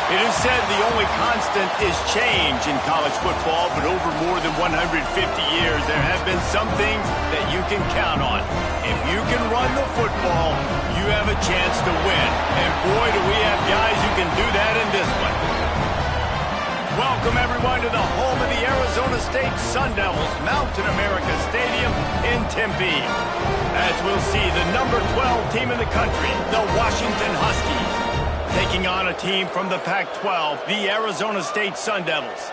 It is said the only constant is change in college football, but over more than 150 years, there have been some things that you can count on. If you can run the football, you have a chance to win. And boy, do we have guys who can do that in this one. Welcome, everyone, to the home of the Arizona State Sun Devils, Mountain America Stadium in Tempe. As we'll see, the number 12 team in the country, the Washington Huskies, taking on a team from the Pac-12, the Arizona State Sun Devils.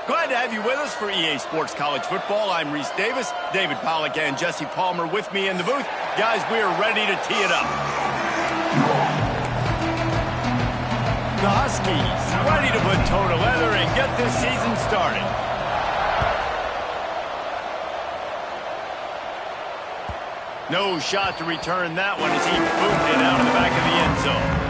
Glad to have you with us for EA Sports College Football. I'm Reese Davis, David Pollack, and Jesse Palmer with me in the booth. Guys, we are ready to tee it up. The Huskies ready to put toe to leather and get this season started. No shot to return that one as he boomed it out of the back of the end zone.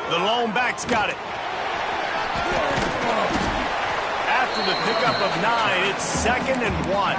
The lone back's got it. After the pickup of 9, it's 2nd and 1.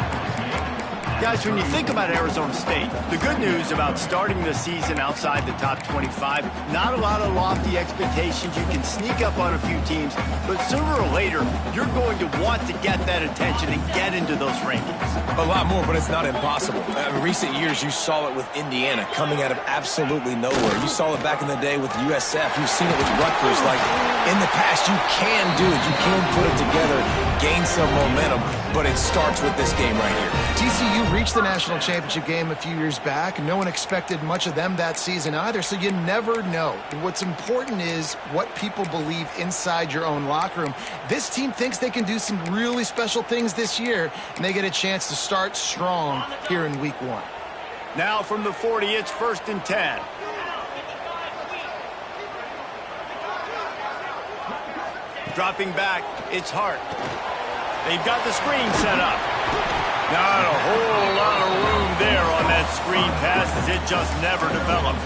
Guys, when you think about Arizona State, the good news about starting the season outside the top 25, not a lot of lofty expectations. You can sneak up on a few teams, but sooner or later, you're going to want to get that attention and get into those rankings. A lot more, but it's not impossible. In recent years, you saw it with Indiana coming out of absolutely nowhere. You saw it back in the day with USF. You've seen it with Rutgers. Like, in the past, you can do it. You can put it together, gain some momentum, but it starts with this game right here. TCU reached the national championship game a few years back. No one expected much of them that season either, so you never know. What's important is what people believe inside your own locker room. This team thinks they can do some really special things this year, and they get a chance to start strong here in week 1. Now from the 40, it's 1st and 10. Dropping back, it's Hart. They've got the screen set up. Not a whole lot of room there on that screen pass as it just never developed.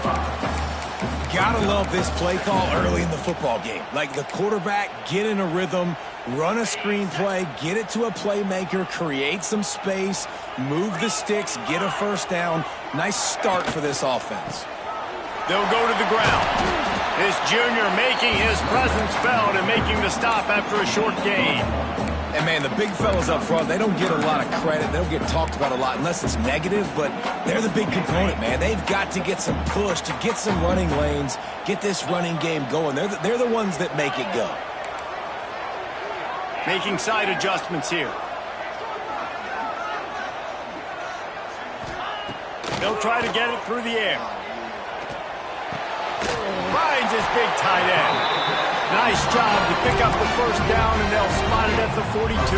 Gotta love this play call early in the football game. Like the quarterback, get in a rhythm, run a screen play, get it to a playmaker, create some space, move the sticks, get a first down. Nice start for this offense. They'll go to the ground. This junior making his presence felt and making the stop after a short gain. And, man, the big fellas up front, they don't get a lot of credit. They don't get talked about a lot unless it's negative, but they're the big component, man. They've got to get some push, to get some running lanes, get this running game going. They're the ones that make it go. Making side adjustments here. They'll try to get it through the air. Finds his big tight end. Nice job to pick up the first down, and they'll spot it at the 42.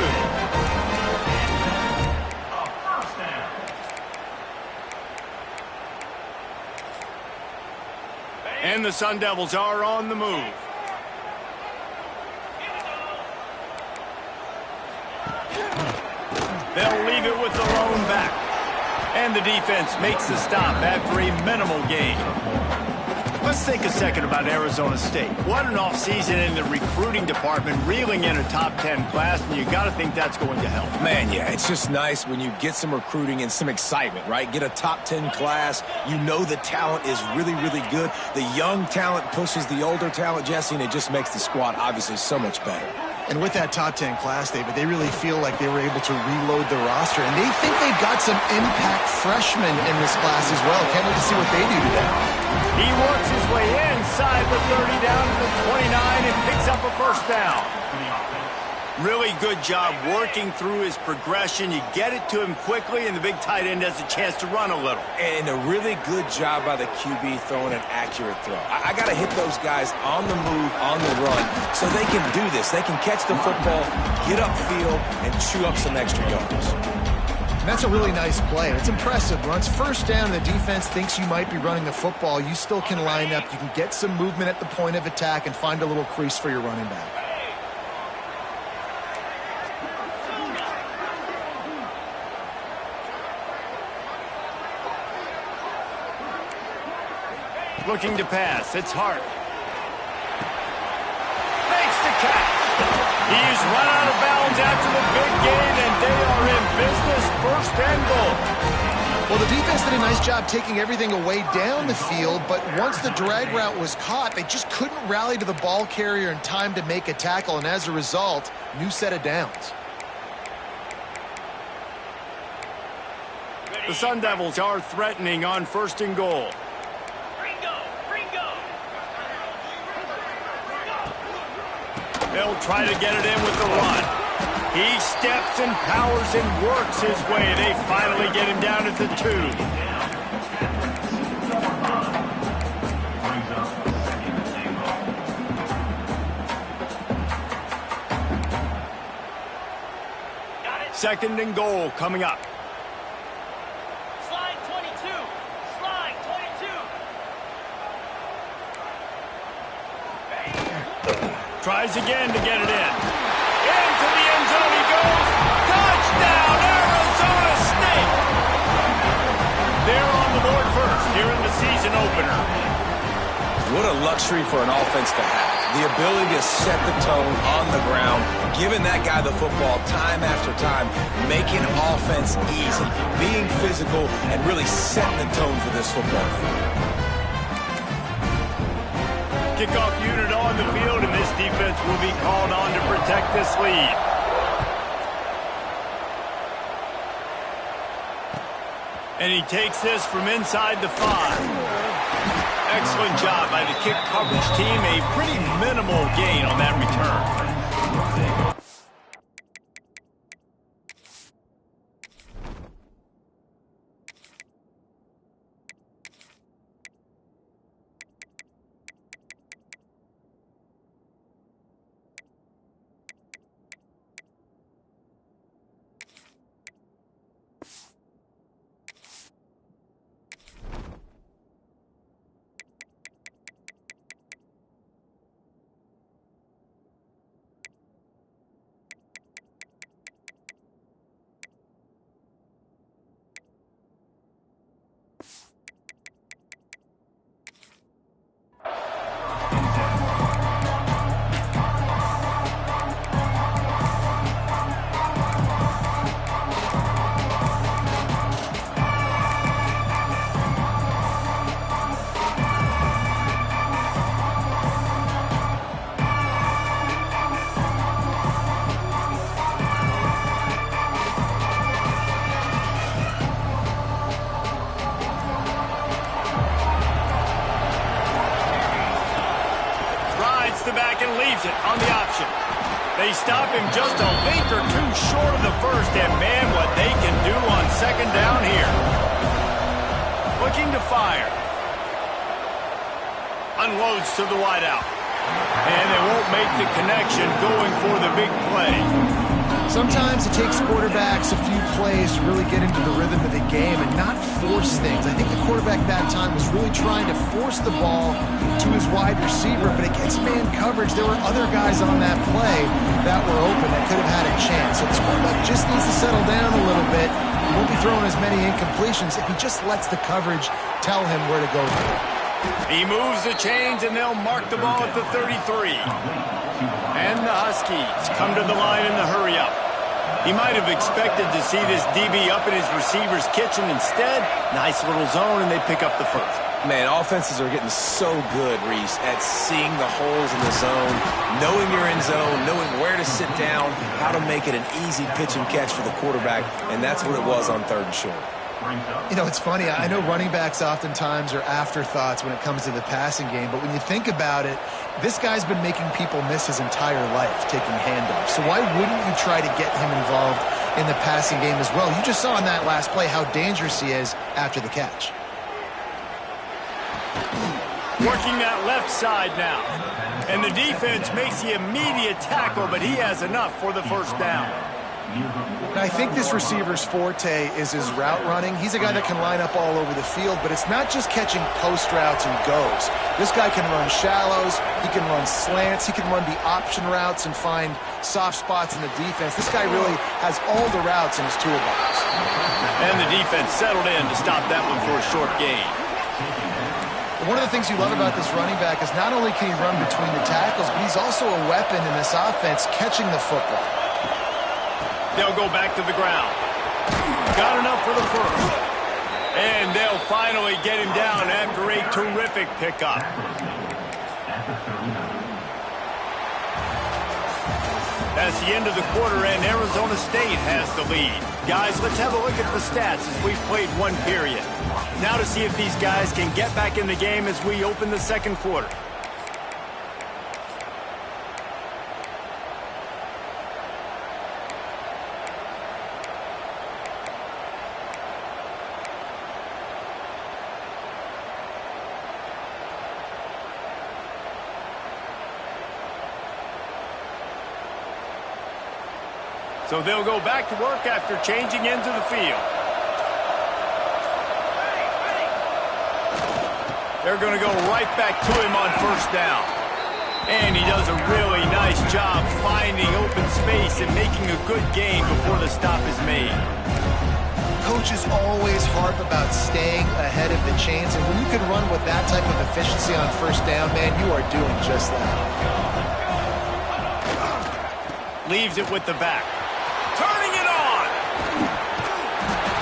And the Sun Devils are on the move. They'll leave it with the lone back. And the defense makes the stop after a minimal gain. Let's think a second about Arizona State. What an offseason in the recruiting department, reeling in a top 10 class, and you got to think that's going to help. Man, yeah, it's just nice when you get some recruiting and some excitement, right? Get a top 10 class. You know the talent is really, really good. The young talent pushes the older talent, Jesse, and it just makes the squad obviously so much better. And with that top 10 class, David, they really feel like they were able to reload the roster, and they think they've got some impact freshmen in this class as well. Can't wait to see what they do today. He works his way inside the 30 down to the 29 and picks up a first down. Really good job working through his progression. You get it to him quickly, and the big tight end has a chance to run a little. And a really good job by the QB throwing an accurate throw. I got to hit those guys on the move, on the run, so they can do this. They can catch the football, get upfield, and chew up some extra yards. That's a really nice play. It's impressive. Once first down, the defense thinks you might be running the football. You still can line up. You can get some movement at the point of attack and find a little crease for your running back. Looking to pass. It's Hart. Makes the catch. He's run out of bounds after the big gain, and they are in business. First and goal. Well, the defense did a nice job taking everything away down the field, but once the drag route was caught, they just couldn't rally to the ball carrier in time to make a tackle, and as a result, new set of downs. The Sun Devils are threatening on first and goal. They'll try to get it in with the run. He steps and powers and works his way. They finally get him down at the 2. Second and goal coming up. Slide 22. Slide 22. Tries again to get it in. Into the end zone he goes. Touchdown, Arizona State! They're on the board first here in the season opener. What a luxury for an offense to have. The ability to set the tone on the ground, giving that guy the football time after time, making offense easy, being physical, and really setting the tone for this football team. Kickoff unit on the field, and this defense will be called on to protect this lead. And he takes this from inside the 5. Excellent job by the kick coverage team. A pretty minimal gain on that return. On the option. They stop him just a link or two short of the first, and man, what they can do on second down here. Looking to fire. Unloads to the wideout. And they won't make the connection going for the big play. Sometimes it takes quarterbacks a few plays to really get into the rhythm of the game and not force things. I think the quarterback that time was really trying to force the ball to his wide receiver, but against man coverage, there were other guys on that play that were open that could have had a chance. So this quarterback just needs to settle down a little bit. He won't be throwing as many incompletions if he just lets the coverage tell him where to go. He moves the chains, and they'll mark the ball at the 33. And the Huskies come to the line in the hurry-up. He might have expected to see this DB up in his receiver's kitchen. Instead, nice little zone, and they pick up the first. Man, offenses are getting so good, Reese, at seeing the holes in the zone, knowing you're in zone, knowing where to sit down, how to make it an easy pitch and catch for the quarterback, and that's what it was on third and short. You know, it's funny. I know running backs oftentimes are afterthoughts when it comes to the passing game, but when you think about it, this guy's been making people miss his entire life taking handoffs. So why wouldn't you try to get him involved in the passing game as well? You just saw in that last play how dangerous he is after the catch. Working that left side now. And the defense makes the immediate tackle, but he has enough for the first down. And I think this receiver's forte is his route running. He's a guy that can line up all over the field, but it's not just catching post routes and goes. This guy can run shallows, he can run slants, he can run the option routes and find soft spots in the defense. This guy really has all the routes in his toolbox. And the defense settled in to stop that one for a short gain. One of the things you love about this running back is not only can he run between the tackles, but he's also a weapon in this offense catching the football. They'll go back to the ground. Got enough for the first. And they'll finally get him down after a terrific pickup. That's the end of the quarter, and Arizona State has the lead. Guys, let's have a look at the stats as we've played one period. Now to see if these guys can get back in the game as we open the second quarter. So they'll go back to work after changing into the field. They're going to go right back to him on first down. And he does a really nice job finding open space and making a good gain before the stop is made. Coaches always harp about staying ahead of the chains, and when you can run with that type of efficiency on first down, man, you are doing just that. Leaves it with the back. Turning it on.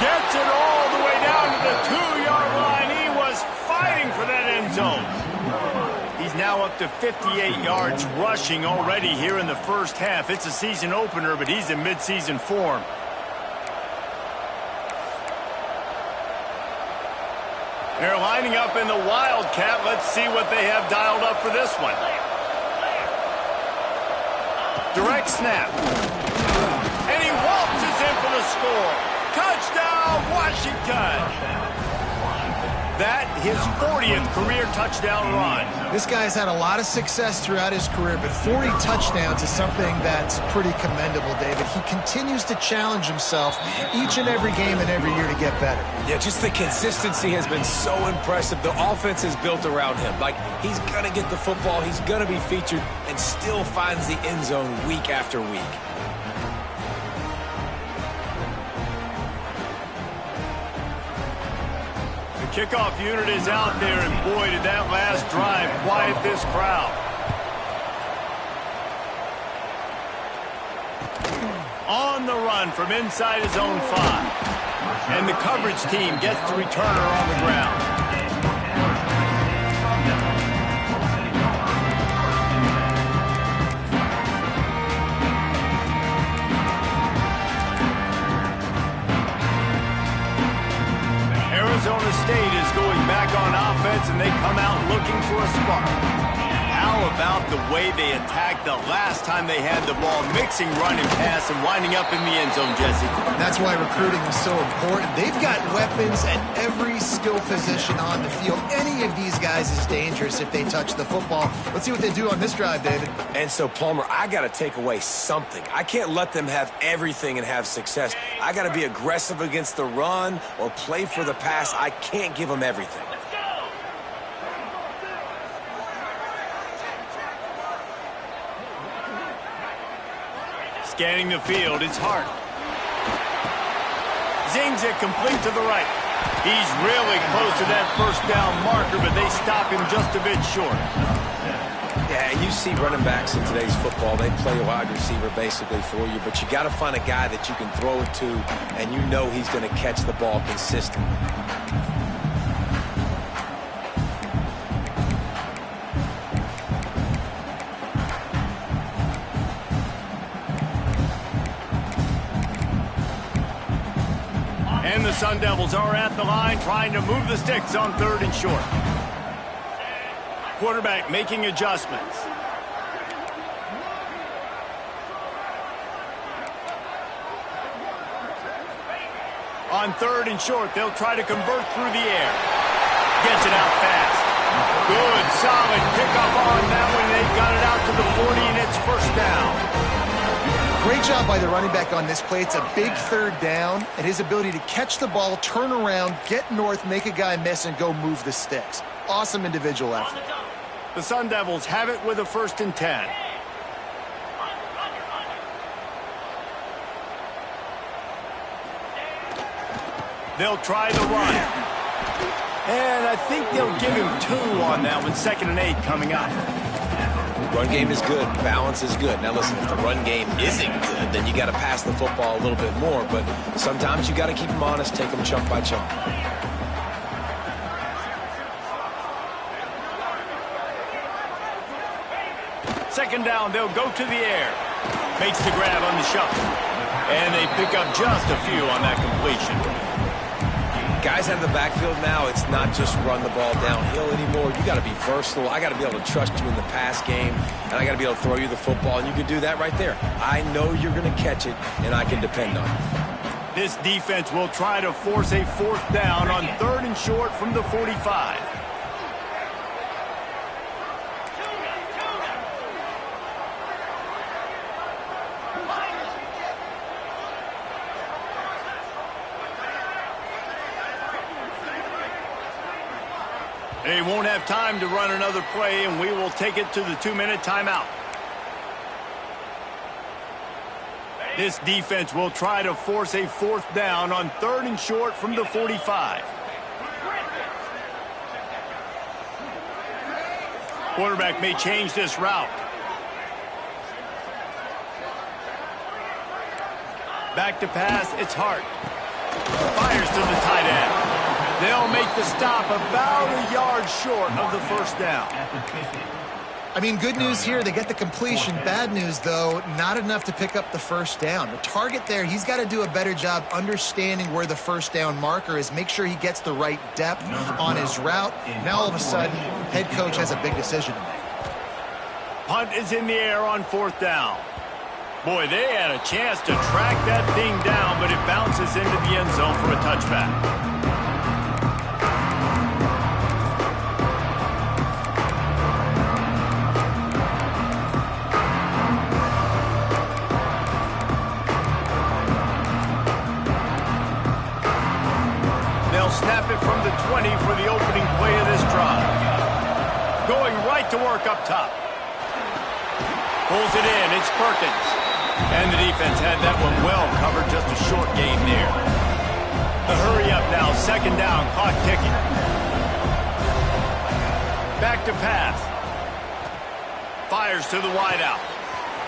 Gets it all the way down to the 2-yard line. He was fighting for that end zone. He's now up to 58 yards rushing already here in the first half. It's a season opener, but he's in midseason form. They're lining up in the Wildcat. Let's see what they have dialed up for this one. Direct snap. And he waltzes in for the score. Touchdown, Washington. That, his 40th career touchdown run. This guy's had a lot of success throughout his career, but 40 touchdowns is something that's pretty commendable, David. He continues to challenge himself each and every game and every year to get better. Yeah, just the consistency has been so impressive. The offense is built around him. Like, he's going to get the football, he's going to be featured, and still finds the end zone week after week. Kickoff unit is out there, and boy, did that last drive quiet this crowd. On the run from inside his own 5. And the coverage team gets the returner on the ground. Arizona State is going back on offense, and they come out looking for a spark. How about the way they attacked the last time they had the ball, mixing run and pass and winding up in the end zone, Jesse? That's why recruiting is so important. They've got weapons at every skill position on the field. Any of these guys is dangerous if they touch the football. Let's see what they do on this drive, David. And so, Palmer, I got to take away something. I can't let them have everything and have success. I got to be aggressive against the run or play for the pass. I can't give them everything. Scanning the field, it's Hart. Zings it complete to the right. He's really close to that first down marker, but they stop him just a bit short. Yeah, you see running backs in today's football, they play a wide receiver basically for you, but you got to find a guy that you can throw it to, and you know he's going to catch the ball consistently. And the Sun Devils are at the line trying to move the sticks on 3rd and short. Quarterback making adjustments. On 3rd and short, they'll try to convert through the air. Gets it out fast. Good, solid pickup on that one. They've got it out to the 40, and it's first down. Great job by the running back on this play. It's a big third down, and his ability to catch the ball, turn around, get north, make a guy miss, and go move the sticks. Awesome individual effort. The Sun Devils have it with a 1st and 10. They'll try the run. And I think they'll give him 2 on that one. 2nd and 8 coming up. Run game is good. Balance is good. Now listen, if the run game isn't good, then you got to pass the football a little bit more. But sometimes you got to keep them honest, take them chunk by chunk. Second down, they'll go to the air. Makes the grab on the shuffle. And they pick up just a few on that completion. Guys out of the backfield now, it's not just run the ball downhill anymore. You got to be versatile. I got to be able to trust you in the pass game, and I got to be able to throw you the football, and you can do that right there. I know you're going to catch it, and I can depend on it. This defense will try to force a 4th down on 3rd and short from the 45. They won't have time to run another play, and we will take it to the 2-minute timeout. This defense will try to force a 4th down on 3rd and short from the 45. Quarterback may change this route. Back to pass, it's Hart. Fires to the tight end. They'll make the stop about a yard short of the 1st down. I mean, good news here, they get the completion. Bad news, though, not enough to pick up the 1st down. The target there, he's got to do a better job understanding where the 1st down marker is, make sure he gets the right depth on his route. Now, all of a sudden, head coach has a big decision to make. Punt is in the air on 4th down. Boy, they had a chance to track that thing down, but it bounces into the end zone for a touchback. Snap it from the 20 for the opening play of this drive. Going right to work up top. Pulls it in. It's Perkins. And the defense had that one well covered. Just a short gain there. The hurry up now. 2nd down. Clock ticking. Back to pass. Fires to the wideout.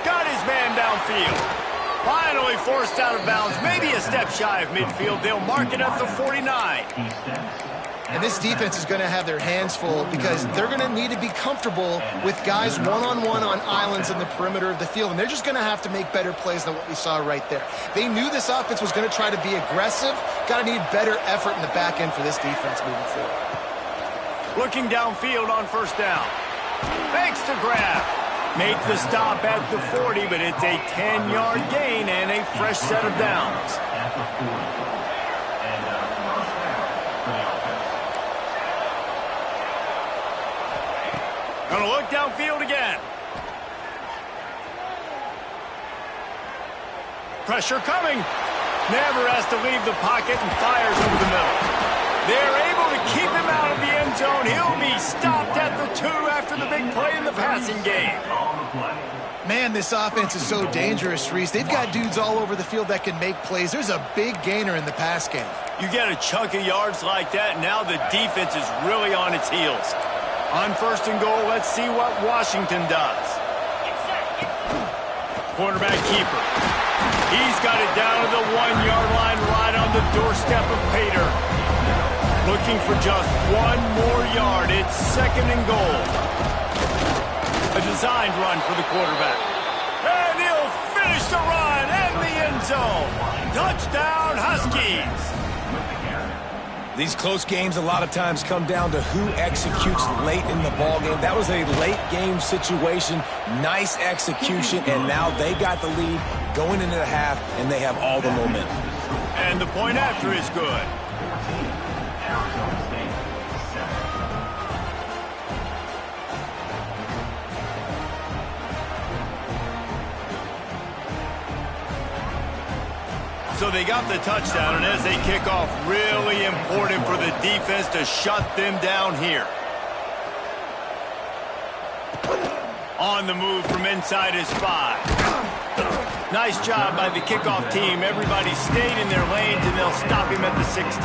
Got his man downfield. Finally forced out of bounds, maybe a step shy of midfield. They'll mark it at the 49. And this defense is going to have their hands full because they're going to need to be comfortable with guys one-on-one on islands in the perimeter of the field, and they're just going to have to make better plays than what we saw right there. They knew this offense was going to try to be aggressive. Got to need better effort in the back end for this defense moving forward. Looking downfield on 1st down. Makes the grab. Make the stop at the 40, but it's a 10-yard gain and a fresh set of downs. Gonna look downfield again. Pressure coming. Never has to leave the pocket and fires over the middle. They're able to keep him out of the end zone. He'll be stopped at the 2 after the big play in the passing game. Man, this offense is so dangerous, Reese. They've got dudes all over the field that can make plays. There's a big gainer in the pass game. You get a chunk of yards like that, now the defense is really on its heels. On 1st and goal, let's see what Washington does. Quarterback keeper. He's got it down to the 1-yard line right on the doorstep of Pater. Looking for just 1 more yard. It's 2nd and goal. A designed run for the quarterback. And he'll finish the run and the end zone. Touchdown, Huskies. These close games a lot of times come down to who executes late in the ball game. That was a late game situation. Nice execution, and now they got the lead going into the half, and they have all the momentum. And the point after is good. So they got the touchdown, and as they kick off, really important for the defense to shut them down here. On the move from inside his 5. Nice job by the kickoff team. Everybody stayed in their lanes, and they'll stop him at the 16.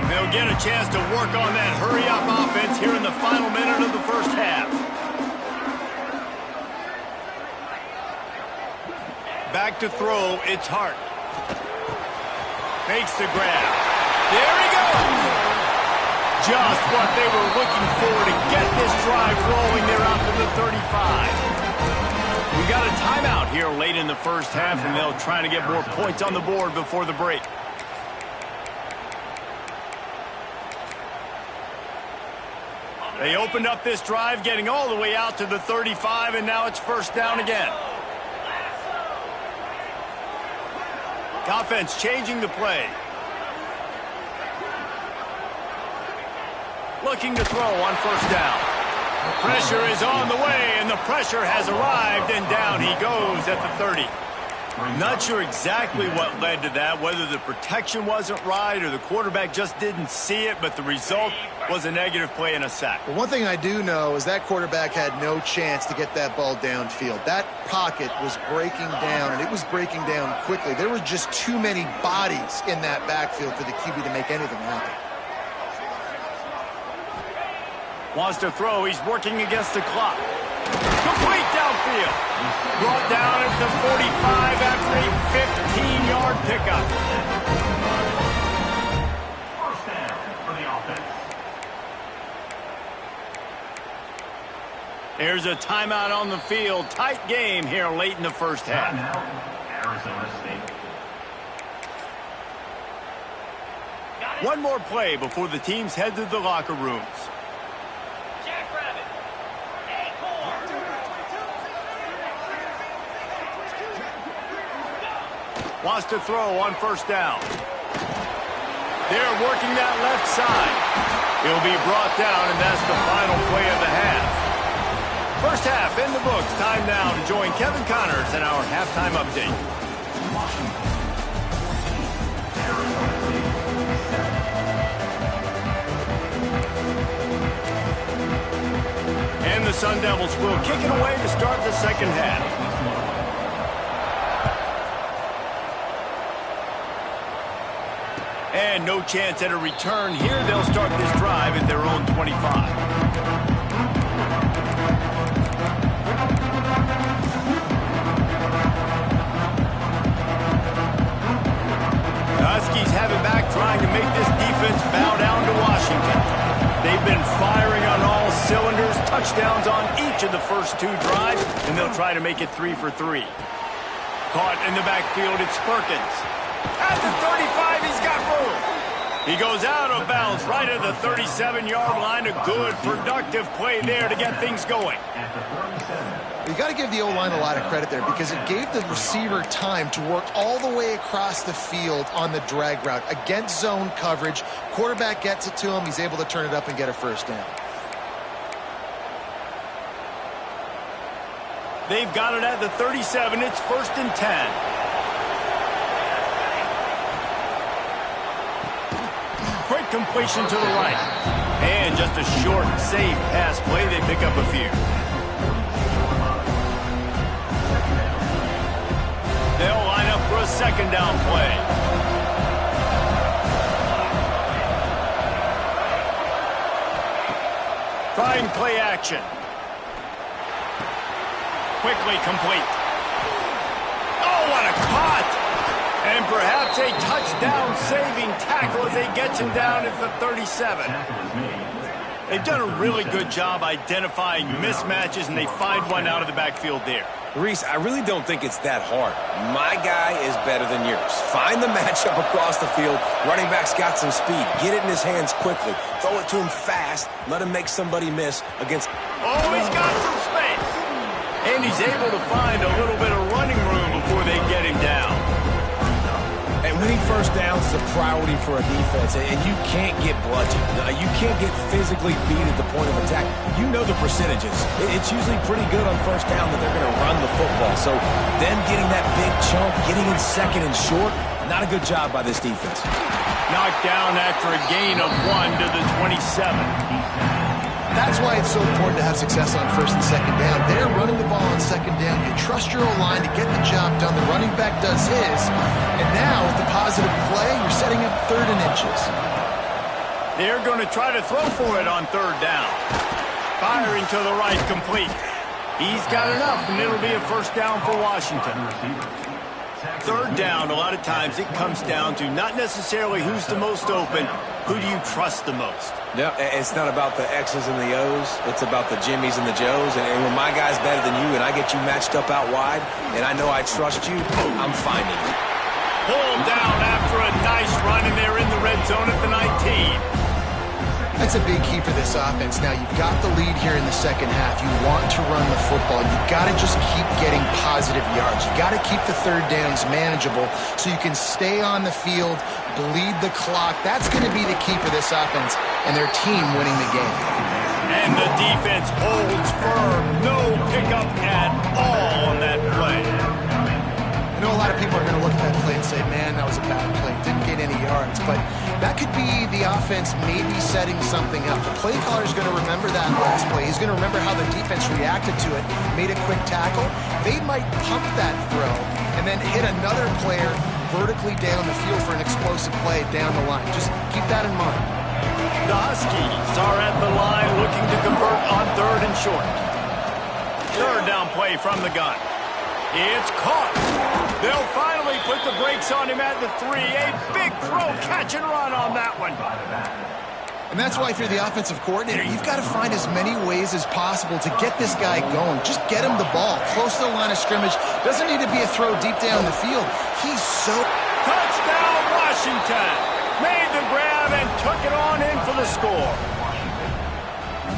They'll get a chance to work on that hurry-up offense here in the final minute of the first half. Back to throw, it's Hart. Makes the grab. There he goes! Just what they were looking for to get this drive rolling. They're out to the 35. We got a timeout here late in the first half, and they'll try to get more points on the board before the break. They opened up this drive, getting all the way out to the 35, and now it's first down again. The offense changing the play. Looking to throw on first down. The pressure is on the way, and the pressure has arrived, and down he goes at the 30. Not sure exactly what led to that, whether the protection wasn't right or the quarterback just didn't see it, but the result was a negative play and a sack. Well, one thing I do know is that quarterback had no chance to get that ball downfield. That pocket was breaking down, and it was breaking down quickly. There were just too many bodies in that backfield for the QB to make anything happen. Wants to throw. He's working against the clock. Complete downfield. Brought down at the 45 after a 15-yard pickup. First down for the offense. There's a timeout on the field. Tight game here late in the first half. Now, Arizona State. One more play before the teams head to the locker rooms. Wants to throw on first down. They're working that left side. He'll be brought down, and that's the final play of the half. First half in the books. Time now to join Kevin Connors in our halftime update. And the Sun Devils will kick it away to start the second half. And no chance at a return here. They'll start this drive at their own 25. The Huskies have it back, trying to make this defense bow down to Washington. They've been firing on all cylinders, touchdowns on each of the first two drives, and they'll try to make it 3 for 3. Caught in the backfield, it's Perkins. At the 35, he's got room. He goes out of bounds right at the 37-yard line. A good, productive play there to get things going. You got to give the O-line a lot of credit there because it gave the receiver time to work all the way across the field on the drag route against zone coverage. Quarterback gets it to him. He's able to turn it up and get a first down. They've got it at the 37. It's first and 10. Quick completion to the right. And just a short, safe pass play. They pick up a few. They'll line up for a second down play. Trying play action. Quickly complete. Oh, what a cut! And perhaps a touchdown-saving tackle as they get him down at the 37. They've done a really good job identifying mismatches, and they find one out of the backfield there. Reese, I really don't think it's that hard. My guy is better than yours. Find the matchup across the field. Running back's got some speed. Get it in his hands quickly. Throw it to him fast. Let him make somebody miss against... Oh, he's got some space. And he's able to find a little bit of running room before they get him down. And Winning first downs is a priority for a defense, and you can't get bludgeoned. You can't get physically beat at the point of attack. You know the percentages. It's usually pretty good on first down that they're going to run the football. So them getting that big chunk, getting in second and short, not a good job by this defense. Knocked down after a gain of 1 to the 27. That's why it's so important to have success on first and second down. They're running the ball on second down. You trust your O-line to get the job done. The running back does his. And now, with the positive play, you're setting up 3rd and inches. They're going to try to throw for it on 3rd down. Firing to the right, complete. He's got enough, and it'll be a first down for Washington. 3rd down, a lot of times it comes down to not necessarily who's the most open, who do you trust the most? Yeah, it's not about the X's and the O's. It's about the Jimmies and the Joes. And when my guy's better than you and I get you matched up out wide and I know I trust you, I'm finding you. Pulled down after a nice run, and they're in the red zone at the 19. That's a big key for this offense. Now, you've got the lead here in the second half. You want to run the football. You've got to just keep getting positive yards. You've got to keep the 3rd downs manageable so you can stay on the field, bleed the clock. That's going to be the key for this offense and their team winning the game. And the defense holds firm. No pickup at all on that play. I know a lot of people are going to look at that play and say, man, that was a bad play. Didn't get any yards. But that could be the offense maybe setting something up. The play caller is going to remember that last play. He's going to remember how the defense reacted to it, made a quick tackle. They might pump that throw and then hit another player vertically down the field for an explosive play down the line. Just keep that in mind. The Huskies are at the line looking to convert on 3rd and short. 3rd down play from the gun. It's caught. They'll finally put the brakes on him at the 3. A big throw, catch and run on that one. And that's why if you're the offensive coordinator, you've got to find as many ways as possible to get this guy going. Just get him the ball close to the line of scrimmage. Doesn't need to be a throw deep down the field. He's so... Touchdown, Washington. Made the grab and took it on in for the score.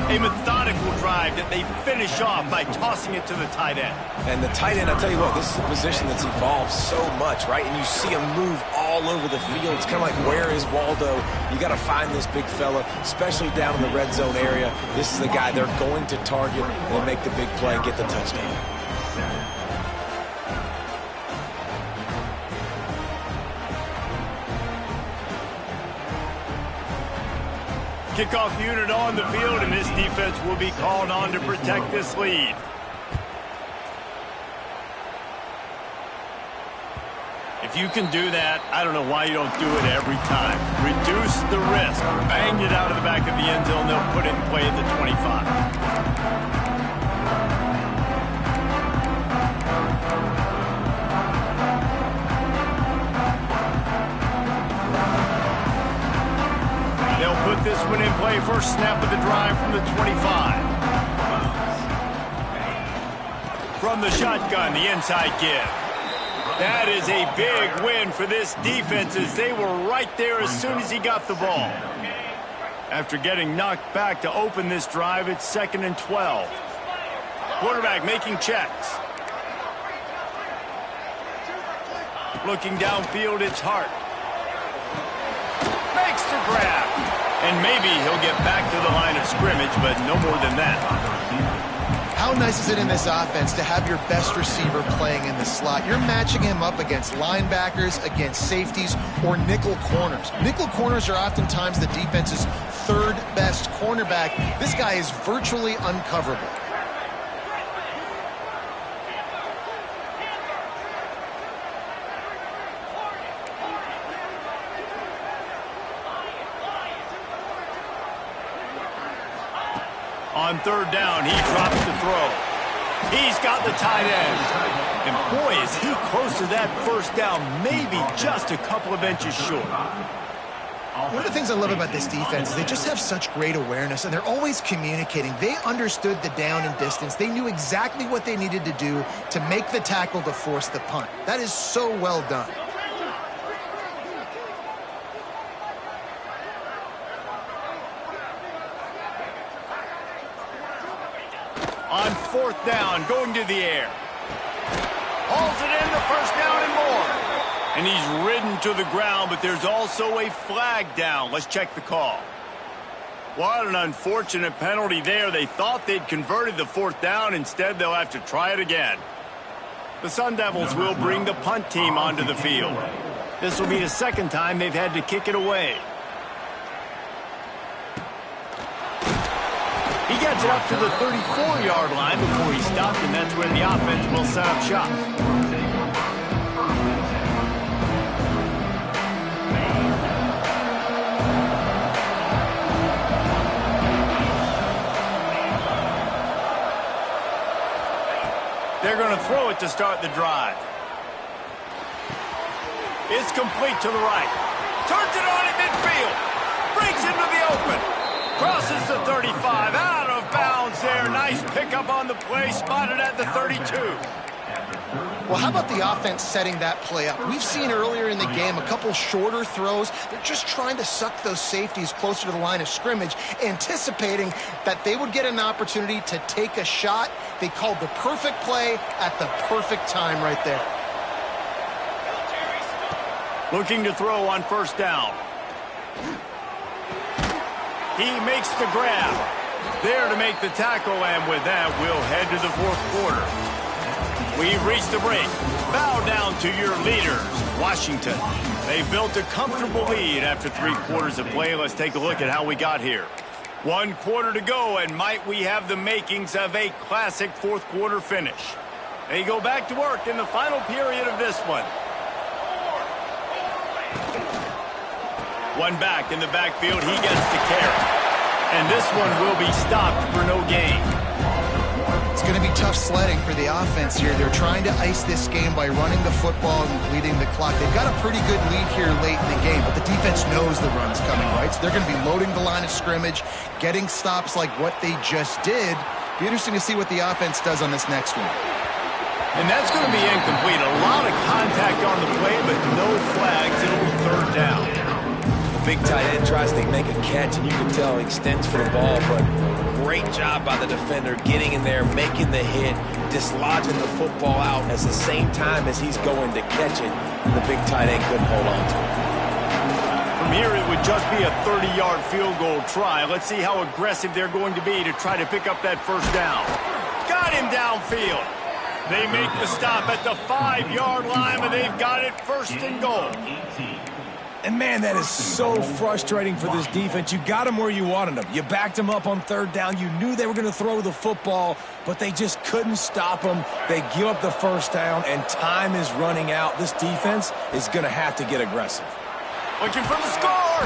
A methodical drive that they finish off by tossing it to the tight end. And the tight end, I'll tell you what, this is a position that's evolved so much, right? And you see him move all over the field. It's kind of like, where is Waldo? You got to find this big fella, especially down in the red zone area. This is the guy they're going to target and make the big play and get the touchdown. Kickoff unit on the field, and this defense will be called on to protect this lead. If you can do that, I don't know why you don't do it every time. Reduce the risk. Bang it out of the back of the end zone. They'll put it in play at the 25. They'll put this one in play. First snap of the drive from the 25. From the shotgun, the inside give. That is a big win for this defense as they were right there as soon as he got the ball. After getting knocked back to open this drive, it's 2nd and 12. Quarterback making checks. Looking downfield, it's Hart. Makes the grab. And maybe he'll get back to the line of scrimmage, but no more than that. How nice is it in this offense to have your best receiver playing in the slot? You're matching him up against linebackers, against safeties, or nickel corners. Nickel corners are oftentimes the defense's 3rd best cornerback. This guy is virtually uncoverable. On 3rd down, he drops the throw. He's got the tight end. And boy, is he close to that first down, maybe just a couple of inches short. One of the things I love about this defense is they just have such great awareness, and they're always communicating. They understood the down and distance. They knew exactly what they needed to do to make the tackle to force the punt. That is so well done. On 4th down, going to the air. Hauls it in, the first down and more. And he's ridden to the ground, but there's also a flag down. Let's check the call. What an unfortunate penalty there. They thought they'd converted the fourth down. Instead, they'll have to try it again. The Sun Devils will bring the punt team onto the field. This will be the second time they've had to kick it away. He gets it up to the 34-yard line before he stopped, and that's where the offense will set up shop. They're going to throw it to start the drive. It's complete to the right. Turns it on in midfield. Breaks into the open. Crosses the 35. Out of bounds there. Nice pickup on the play. Spotted at the 32. Well, how about the offense setting that play up? We've seen earlier in the game a couple shorter throws. They're just trying to suck those safeties closer to the line of scrimmage, anticipating that they would get an opportunity to take a shot. They called the perfect play at the perfect time right there. Looking to throw on first down. He makes the grab. There to make the tackle, and with that, we'll head to the fourth quarter. We've reached the break. Bow down to your leaders, Washington. They built a comfortable lead after 3 quarters of play. Let's take a look at how we got here. 1 quarter to go, and might we have the makings of a classic fourth quarter finish. They go back to work in the final period of this one. One back in the backfield. He gets the carry. And this one will be stopped for no gain. It's going to be tough sledding for the offense here. They're trying to ice this game by running the football and leading the clock. They've got a pretty good lead here late in the game, but the defense knows the run's coming, right? So they're going to be loading the line of scrimmage, getting stops like what they just did. Be interesting to see what the offense does on this next one. And that's going to be incomplete. A lot of contact on the play, but no flags. It'll third down. The big tight end tries to make a catch, and you can tell he extends for the ball, but great job by the defender getting in there, making the hit, dislodging the football out at the same time as he's going to catch it, and the big tight end couldn't hold on to it. From here, it would just be a 30-yard field goal try. Let's see how aggressive they're going to be to try to pick up that first down. Got him downfield. They make the stop at the 5-yard line, but they've got it first and goal. And, man, that is so frustrating for this defense. You got them where you wanted them. You backed them up on third down. You knew they were going to throw the football, but they just couldn't stop them. They give up the first down, and time is running out. This defense is going to have to get aggressive. Looking for the score.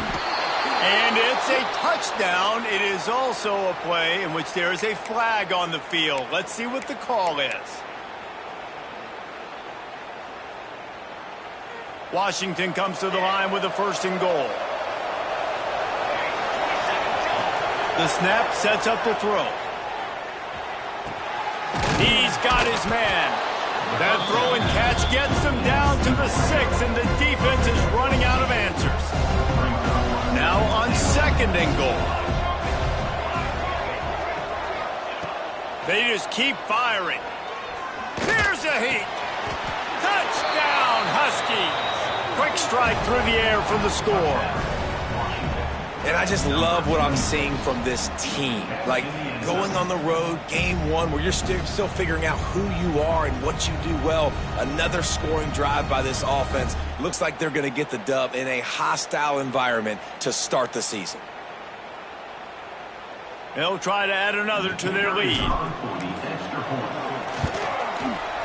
And it's a touchdown. It is also a play in which there is a flag on the field. Let's see what the call is. Washington comes to the line with a first and goal. The snap sets up the throw. He's got his man. That throw and catch gets them down to the 6, and the defense is running out of answers. Now on second and goal. They just keep firing. Here's a heat. Touchdown, Huskies. Quick strike through the air for the score. And I just love what I'm seeing from this team. Like, going on the road, game one, where you're still figuring out who you are and what you do well. Another scoring drive by this offense. Looks like they're going to get the dub in a hostile environment to start the season. They'll try to add another to their lead.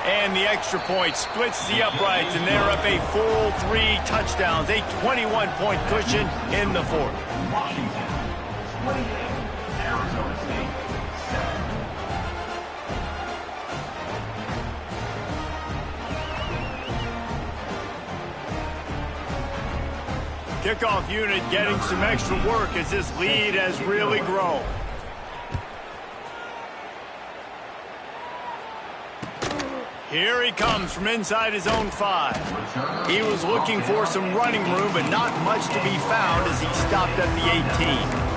And the extra point splits the uprights, and they're up a full 3 touchdowns, a 21-point cushion in the fourth. Washington, 28, Arizona State, 7. Kickoff unit getting some extra work as this lead has really grown. Here he comes from inside his own 5. He was looking for some running room, but not much to be found as he stopped at the 18.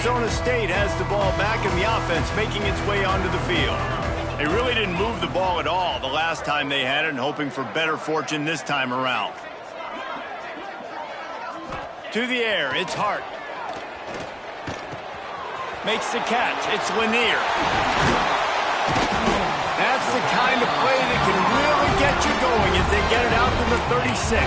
Arizona State has the ball back in the offense, making its way onto the field. They really didn't move the ball at all the last time they had it, and hoping for better fortune this time around. To the air, it's Hart. Makes the catch. It's Lanier. That's the kind of play that can really get you going as they get it out to the 36.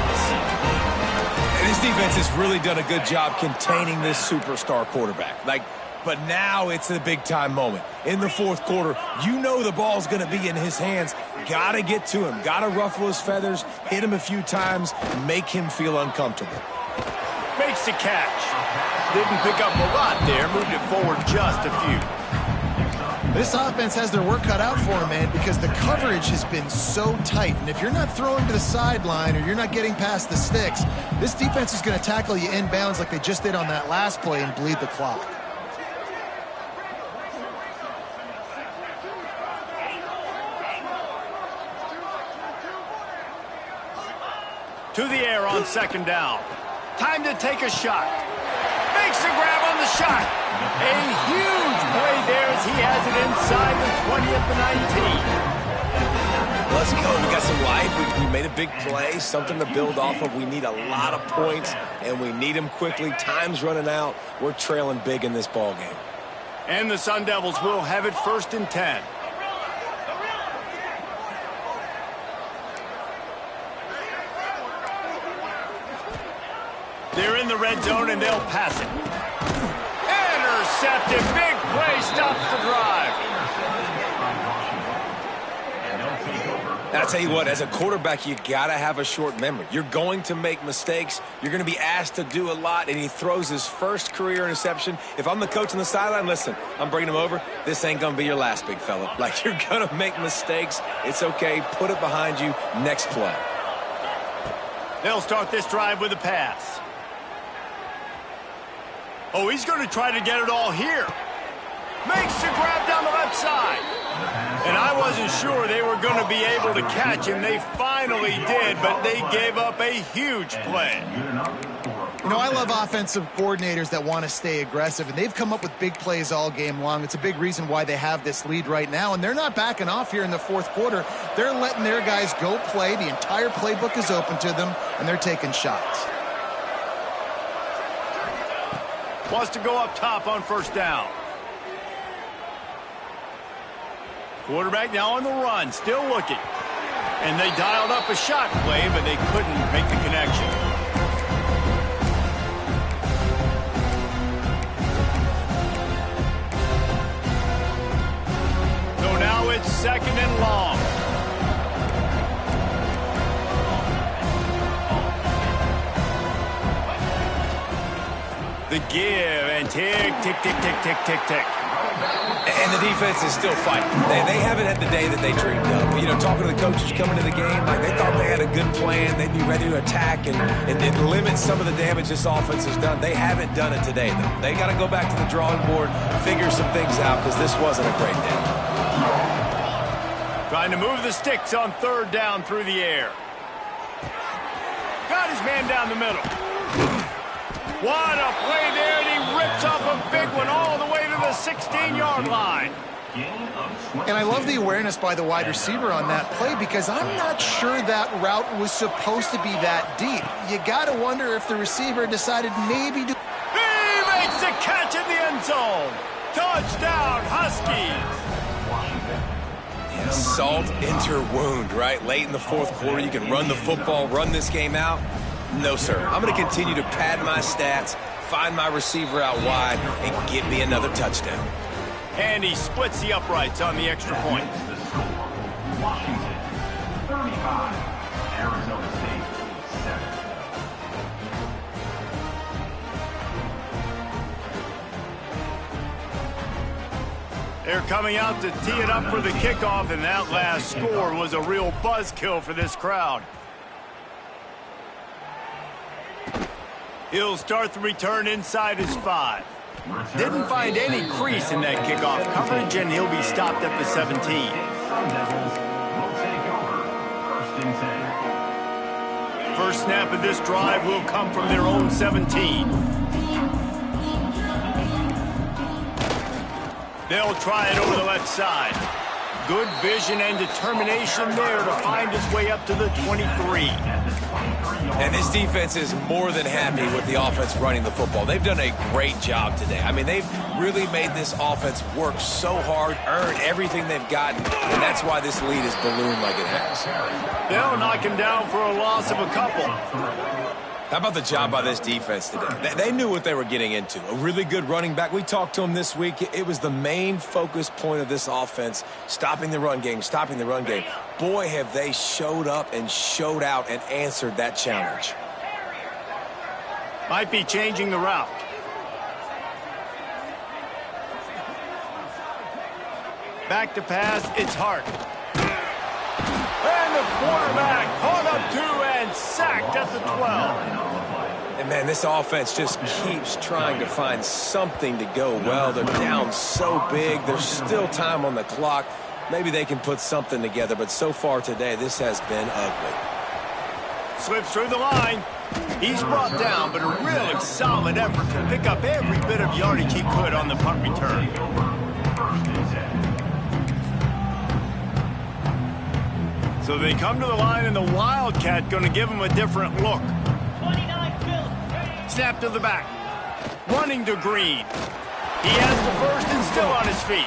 And this defense has really done a good job containing this superstar quarterback. But now it's a big-time moment. In the fourth quarter, you know the ball's going to be in his hands. Got to get to him. Got to ruffle his feathers, hit him a few times, make him feel uncomfortable. Makes the catch. Didn't pick up a lot there. Moved it forward just a few. This offense has their work cut out for them, man, because the coverage has been so tight. And if you're not throwing to the sideline or you're not getting past the sticks, this defense is going to tackle you inbounds like they just did on that last play and bleed the clock. To the air on second down. Time to take a shot. Makes the grab on the shot. A huge play there as he has it inside the 20 at the 19. Let's go. We got some life. We made a big play, something to build off of. We need a lot of points, and we need them quickly. Time's running out. We're trailing big in this ball game. And the Sun Devils will have it 1st and 10. They're in the red zone, and they'll pass it. Intercepted. Big play. Stops the drive. I'll tell you what, as a quarterback, you got to have a short memory. You're going to make mistakes. You're going to be asked to do a lot, and he throws his first career interception. If I'm the coach on the sideline, listen, I'm bringing him over. This ain't going to be your last, big fella. Like, you're going to make mistakes. It's okay. Put it behind you. Next play. They'll start this drive with a pass. Oh, he's going to try to get it all here. Makes the grab down the left side. And I wasn't sure they were going to be able to catch him. They finally did, but they gave up a huge play. You know, I love offensive coordinators that want to stay aggressive, and they've come up with big plays all game long. It's a big reason why they have this lead right now, and they're not backing off here in the fourth quarter. They're letting their guys go play. The entire playbook is open to them, and they're taking shots. Wants to go up top on 1st down. Quarterback now on the run, still looking. And they dialed up a shot play, but they couldn't make the connection. So now it's 2nd and long. The give and tick, tick, tick, tick, tick, tick, tick. And the defense is still fighting. They haven't had the day that they dreamed of. You know, talking to the coaches coming to the game, like they thought they had a good plan. They'd be ready to attack and limit some of the damage this offense has done. They haven't done it today, though. They got to go back to the drawing board, figure some things out, because this wasn't a great day. Trying to move the sticks on 3rd down through the air. Got his man down the middle. What a play there, and he rips off a big one all the way to the 16-yard line. And I love the awareness by the wide receiver on that play, because I'm not sure that route was supposed to be that deep. You got to wonder if the receiver decided maybe to... He makes the catch in the end zone. Touchdown, Huskies. Yeah, salt into wound, right? Late in the fourth quarter, you can run the football, run this game out. No, sir. I'm going to continue to pad my stats, find my receiver out wide, and get me another touchdown. And he splits the uprights on the extra point. The score, Washington 35, Arizona State 7. They're coming out to tee it up for the kickoff, and that last score was a real buzzkill for this crowd. He'll start the return inside his 5. Didn't find any crease in that kickoff coverage, and he'll be stopped at the 17. Sun Devils will take over 1st and 10. First snap of this drive will come from their own 17. They'll try it over the left side. Good vision and determination there to find his way up to the 23. And this defense is more than happy with the offense running the football. They've done a great job today. I mean, they've really made this offense work so hard, earn everything they've gotten, and that's why this lead is ballooned like it has. They'll knock him down for a loss of a couple. How about the job by this defense today? They knew what they were getting into. A really good running back. We talked to him this week. It was the main focus point of this offense, stopping the run game, stopping the run game. Boy, have they showed up and showed out and answered that challenge. Might be changing the route. Back to pass, it's Hart. And the quarterback caught up to and sacked at the 12. And, man, this offense just keeps trying to find something to go well. They're down so big. There's still time on the clock. Maybe they can put something together, but so far today, this has been ugly. Slips through the line. He's brought down, but a really solid effort to pick up every bit of yardage he could on the punt return. So they come to the line, and the Wildcat going to give him a different look. 29 Phillips. Snap to the back. Running to Green. He has the first and still on his feet.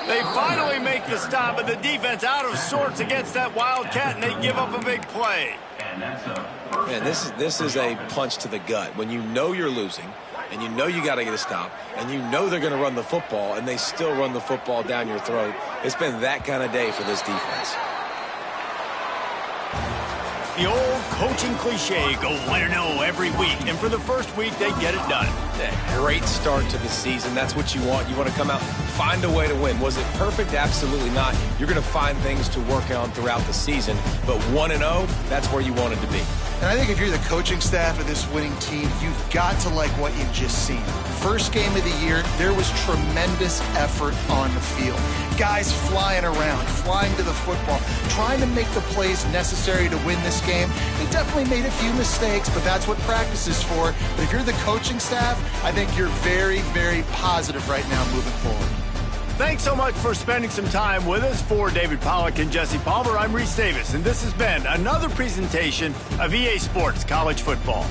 They finally make the stop, but the defense out of sorts against that Wildcat, and they give up a big play. Man, this is a punch to the gut. When you know you're losing, and you know you got to get a stop, and you know they're going to run the football, and they still run the football down your throat. It's been that kind of day for this defense. The old coaching cliche, go win or no every week. And for the first week, they get it done. Yeah, great start to the season. That's what you want. You want to come out, find a way to win. Was it perfect? Absolutely not. You're going to find things to work on throughout the season. But 1-0, that's where you wanted to be. And I think if you're the coaching staff of this winning team, you've got to like what you've just seen. First game of the year, there was tremendous effort on the field. Guys flying around, flying to the football, trying to make the plays necessary to win this game. They definitely made a few mistakes, but that's what practice is for. But if you're the coaching staff, I think you're very, very positive right now moving forward. Thanks so much for spending some time with us. For David Pollack and Jesse Palmer, I'm Reese Davis, and this has been another presentation of EA Sports College Football.